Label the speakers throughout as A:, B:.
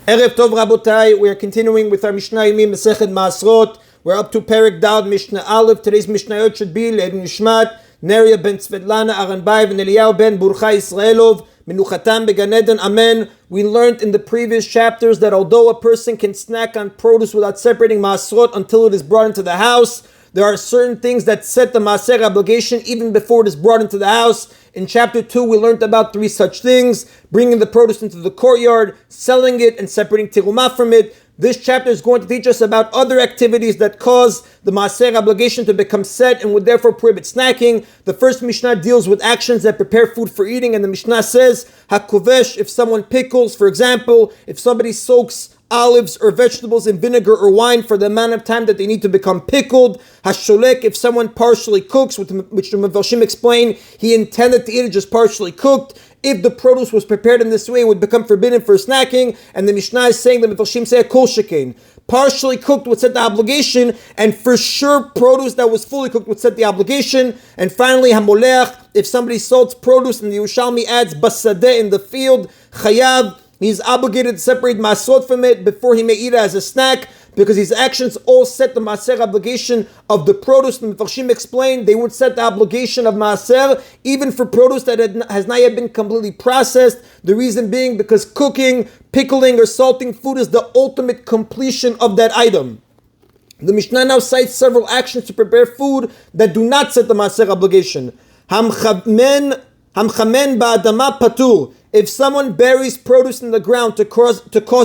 A: Erev Tov Rabotai, we are continuing with our Mishna Yomi Masechet Maasrot. We're up to Perek Dal Mishna Alayev. Today's Mishna Yot should be Le'ed Nishmat Neria ben Tzvedlana Aranbayev and Eliyahu ben Burcha Israelov Menuchatam Began Eden. Amen. We learned in the previous chapters that although a person can snack on produce without separating Maasrot until it is brought into the house, there are certain things that set the Maaser obligation even before it is brought into the house. In chapter 2, we learned about 3 such things: bringing the produce into the courtyard, selling it, and separating terumah from it. This chapter is going to teach us about other activities that cause the Maaser obligation to become set and would therefore prohibit snacking. The first Mishnah deals with actions that prepare food for eating, and the Mishnah says, Hakovesh, if someone pickles, for example, if somebody soaks olives or vegetables in vinegar or wine for the amount of time that they need to become pickled. Hasholek, if someone partially cooks, which the Mefarshim explain, he intended to eat it just partially cooked. If the produce was prepared in this way, it would become forbidden for snacking. And the Mishnah is saying, the Mefarshim say, kol shekain. Partially cooked would set the obligation, and for sure produce that was fully cooked would set the obligation. And finally, hamoleach, if somebody salts produce, and the Yerushalmi adds basadeh in the field, chayav, he's obligated to separate Maasrot from it before he may eat it as a snack, because his actions all set the Maaser obligation of the produce. The Mefarshim explained they would set the obligation of Maaser even for produce that has not yet been completely processed. The reason being because cooking, pickling, or salting food is the ultimate completion of that item. The Mishnah now cites several actions to prepare food that do not set the Maaser obligation. Hamchamen ba'adama patur. If someone buries produce in the ground to cause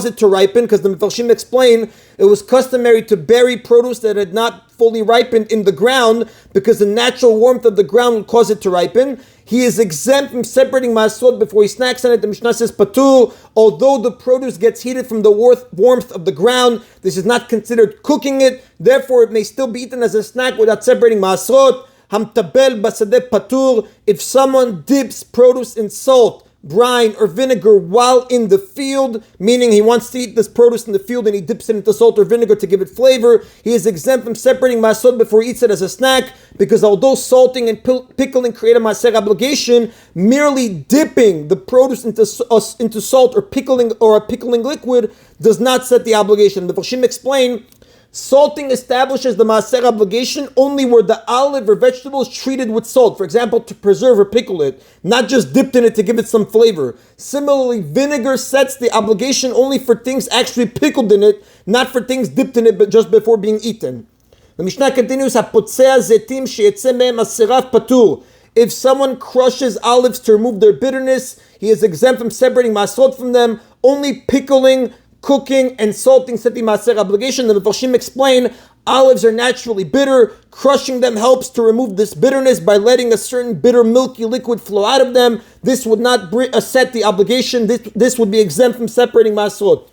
A: it to ripen, because the Mefarshim explain it was customary to bury produce that had not fully ripened in the ground because the natural warmth of the ground would cause it to ripen, he is exempt from separating Maasrot before he snacks on it. The Mishnah says, Patur, although the produce gets heated from the warmth of the ground, this is not considered cooking it, therefore it may still be eaten as a snack without separating Maasrot. Hamtabel basadeh patur, if someone dips produce in salt, brine, or vinegar while in the field, meaning he wants to eat this produce in the field and he dips it into salt or vinegar to give it flavor, he is exempt from separating Maasrot before he eats it as a snack, because although salting and pickling create a Maaser obligation, merely dipping the produce into salt or a pickling liquid does not set the obligation. The Mefarshim explain, salting establishes the Maaser obligation only where the olive or vegetable is treated with salt, for example, to preserve or pickle it, not just dipped in it to give it some flavor. Similarly, vinegar sets the obligation only for things actually pickled in it, not for things dipped in it but just before being eaten. The Mishnah continues, Hapotzea zetim she'etzeh mehem aserav patur. If someone crushes olives to remove their bitterness, he is exempt from separating Maasrot from them. Only pickling, cooking, and salting set the Maaser obligation. The Mefarshim explain, olives are naturally bitter. Crushing them helps to remove this bitterness by letting a certain bitter milky liquid flow out of them. This would not set the obligation. This would be exempt from separating Maasrot.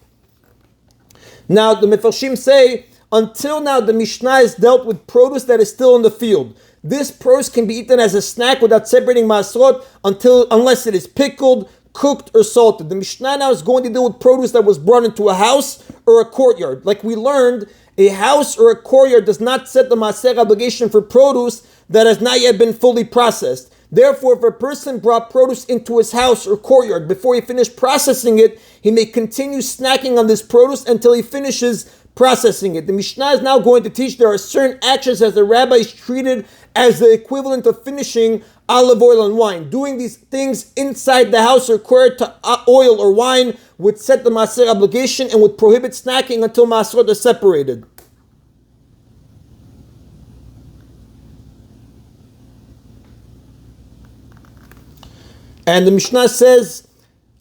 A: Now, the Mefarshim say, until now the Mishnah has dealt with produce that is still in the field. This produce can be eaten as a snack without separating Maasrot unless it is pickled, cooked, or salted. The Mishnah now is going to deal with produce that was brought into a house or a courtyard. Like we learned, a house or a courtyard does not set the Maaser obligation for produce that has not yet been fully processed. Therefore, if a person brought produce into his house or courtyard before he finished processing it, he may continue snacking on this produce until he finishes processing it. The Mishnah is now going to teach there are certain actions as the rabbis treated as the equivalent of finishing olive oil and wine. Doing these things inside the house or courtyard to oil or wine would set the Maaser obligation and would prohibit snacking until Maasrot are separated. And the Mishnah says,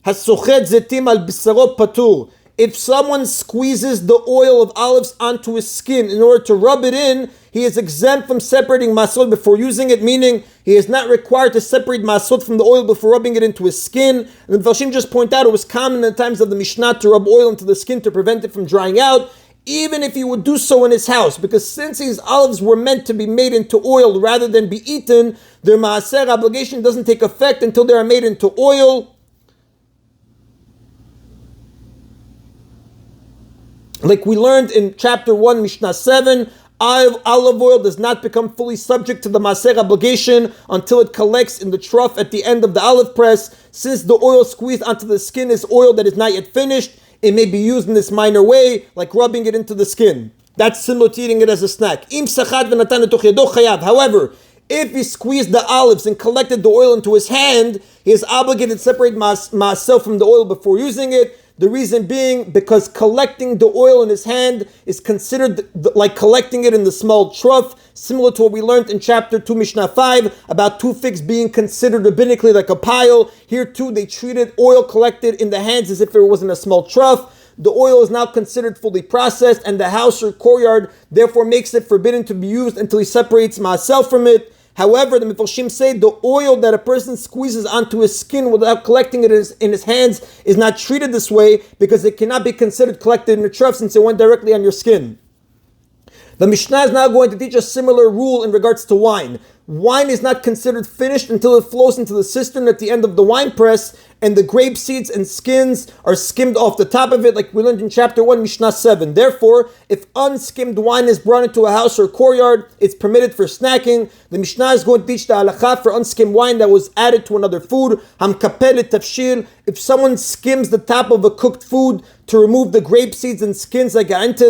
A: Hasochet zetim al bisarot patur. If someone squeezes the oil of olives onto his skin in order to rub it in, he is exempt from separating Maasrot before using it, meaning he is not required to separate Maasrot from the oil before rubbing it into his skin. And the Mefarshim just point out it was common in the times of the Mishnah to rub oil into the skin to prevent it from drying out, even if he would do so in his house, because since these olives were meant to be made into oil rather than be eaten, their Maaser obligation doesn't take effect until they are made into oil. Like we learned in chapter 1, Mishnah 7, olive oil does not become fully subject to the Maaser obligation until it collects in the trough at the end of the olive press. Since the oil squeezed onto the skin is oil that is not yet finished, it may be used in this minor way, like rubbing it into the skin. That's similar to eating it as a snack. However, if he squeezed the olives and collected the oil into his hand, he is obligated to separate ma'aseh from the oil before using it. The reason being because collecting the oil in his hand is considered like collecting it in the small trough, similar to what we learned in chapter 2, Mishnah 5, about 2 figs being considered rabbinically like a pile. Here too, they treated oil collected in the hands as if it was in a small trough. The oil is now considered fully processed, and the house or courtyard therefore makes it forbidden to be used until he separates ma'aseh from it. However, the Mefarshim say the oil that a person squeezes onto his skin without collecting it in his hands is not treated this way because it cannot be considered collected in a trough since it went directly on your skin. The Mishnah is now going to teach a similar rule in regards to wine. Wine is not considered finished until it flows into the cistern at the end of the wine press, and the grape seeds and skins are skimmed off the top of it, like we learned in chapter 1, Mishnah 7. Therefore, if unskimmed wine is brought into a house or courtyard, it's permitted for snacking. The Mishnah is going to teach the halakha for unskimmed wine that was added to another food. Hamkapel tafshil. If someone skims the top of a cooked food to remove the grape seeds and skins that got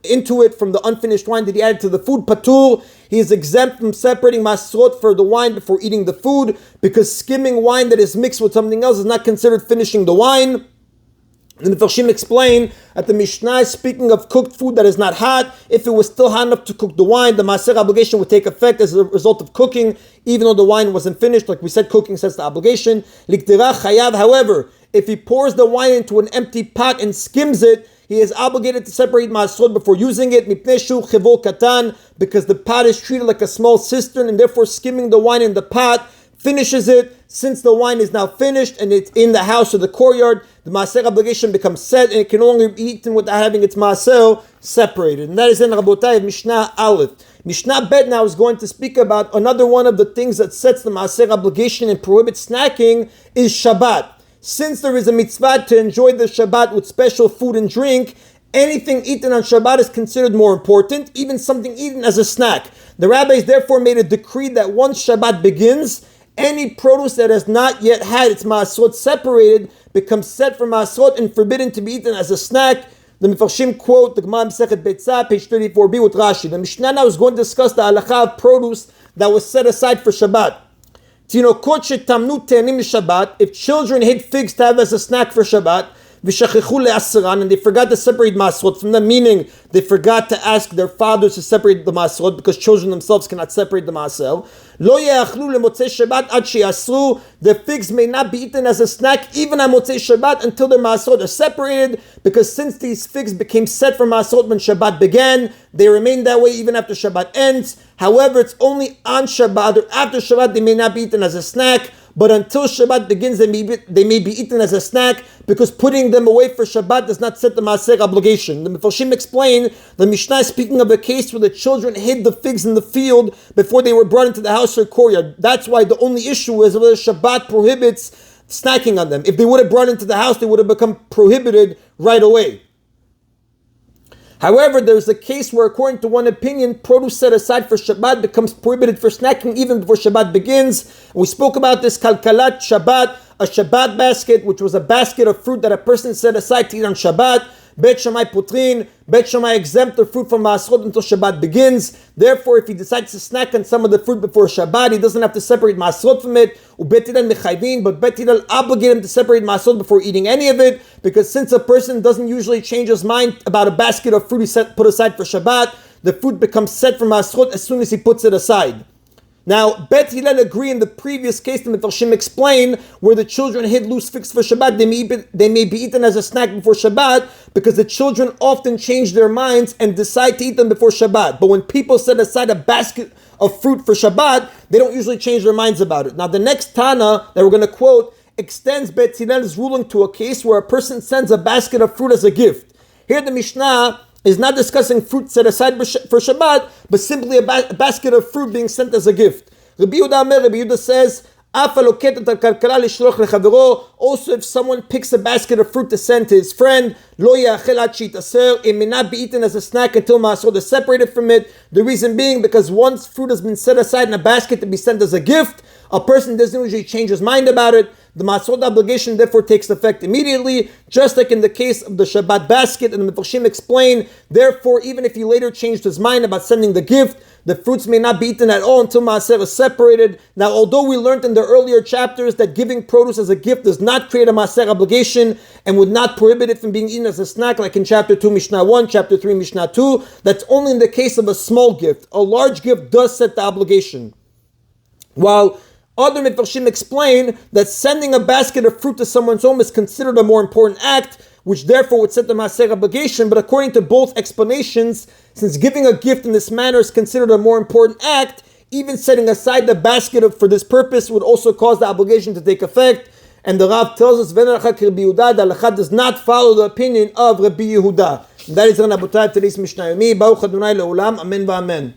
A: into it from the unfinished wine that he added to the food, patur, he is exempt from separating Maasrot for the wine before eating the food, because skimming wine that is mixed with something else is not considered finishing the wine. And the Mefarshim explain that the Mishnah is speaking of cooked food that is not hot. If it was still hot enough to cook the wine, the Maaser obligation would take effect as a result of cooking, even though the wine wasn't finished. Like we said, cooking sets the obligation. Liktira chayav. However, if he pours the wine into an empty pot and skims it, he is obligated to separate Maasrot before using it, mipneshu chevol katan, because the pot is treated like a small cistern, and therefore skimming the wine in the pot finishes it. Since the wine is now finished and it's in the house or the courtyard, the Maaser obligation becomes set, and it can only be eaten without having its Maaser separated. And that is in Rabotai of Mishnah Aleph. Mishnah Bet now is going to speak about another one of the things that sets the Maaser obligation and prohibits snacking is Shabbat. Since there is a mitzvah to enjoy the Shabbat with special food and drink, anything eaten on Shabbat is considered more important, even something eaten as a snack. The rabbis therefore made a decree that once Shabbat begins, any produce that has not yet had its Maasrot separated becomes set for Maasrot and forbidden to be eaten as a snack. The Mefarshim quote the Gemara Masechet Beitzah, page 34b with Rashi. The Mishnah now is going to discuss the halakha of produce that was set aside for Shabbat. Tinokot shetamnu te'anim Shabbat, if children hid figs to have as a snack for Shabbat, v'shachichu le'asran, and they forgot to separate Maasrot from them, meaning they forgot to ask their fathers to separate the Maasrot because children themselves cannot separate the Maaser. Lo ye'achlu le'motzei Shabbat ad she'asru, the figs may not be eaten as a snack even on Motzei Shabbat until their Maasrot are separated, because since these figs became set for Maasrot when Shabbat began, they remain that way even after Shabbat ends. However, it's only on Shabbat or after Shabbat they may not be eaten as a snack, but until Shabbat begins they may be eaten as a snack, because putting them away for Shabbat does not set the Maaser obligation. The Mefarshim explain the Mishnah is speaking of a case where the children hid the figs in the field before they were brought into the house or courtyard. That's why the only issue is whether Shabbat prohibits snacking on them. If they would have brought into the house, they would have become prohibited right away. However, there's a case where, according to one opinion, produce set aside for Shabbat becomes prohibited for snacking even before Shabbat begins. We spoke about this Kalkalat Shabbat, a Shabbat basket, which was a basket of fruit that a person set aside to eat on Shabbat. Bet Shammai Putrin, Bet Shammai exempt the fruit from Maasrot until Shabbat begins. Therefore, if he decides to snack on some of the fruit before Shabbat, he doesn't have to separate Maasrot from it. Bet Hillel mechayvin, but Bet Hillel obligate him to separate Maasrot before eating any of it, because since a person doesn't usually change his mind about a basket of fruit he put aside for Shabbat, the fruit becomes set for Maasrot as soon as he puts it aside. Now, Bet Hillel agree in the previous case, the Mefarshim explain, where the children hid loose figs for Shabbat, they may be eaten as a snack before Shabbat, because the children often change their minds and decide to eat them before Shabbat. But when people set aside a basket of fruit for Shabbat, they don't usually change their minds about it. Now, the next Tana that we're going to quote extends Bet Hillel's ruling to a case where a person sends a basket of fruit as a gift. Here the Mishnah is not discussing fruit set aside for Shabbat, but simply a basket of fruit being sent as a gift. Rabbi Yehuda says, also if someone picks a basket of fruit to send to his friend, it may not be eaten as a snack until Maasrot is separated from it. The reason being because once fruit has been set aside in a basket to be sent as a gift, a person doesn't usually change his mind about it. the Maasrot obligation therefore takes effect immediately, just like in the case of the Shabbat basket, and the Mefarshim explain, therefore, even if he later changed his mind about sending the gift, the fruits may not be eaten at all until Maaser is separated. Now, although we learned in the earlier chapters that giving produce as a gift does not create a Maaser obligation and would not prohibit it from being eaten as a snack, like in chapter 2, Mishnah 1, chapter 3, Mishnah 2, that's only in the case of a small gift. A large gift does set the obligation. While other Mefarshim explain that sending a basket of fruit to someone's home is considered a more important act, which therefore would set the Maaser obligation. But according to both explanations, since giving a gift in this manner is considered a more important act, even setting aside the basket for this purpose would also cause the obligation to take effect. And the Rav tells us, the Halacha does not follow the opinion of Rabbi Yehuda. And that is Rabotai today's Mishna Yomi. Baruch Adonai Le'olam. Amen v'amen.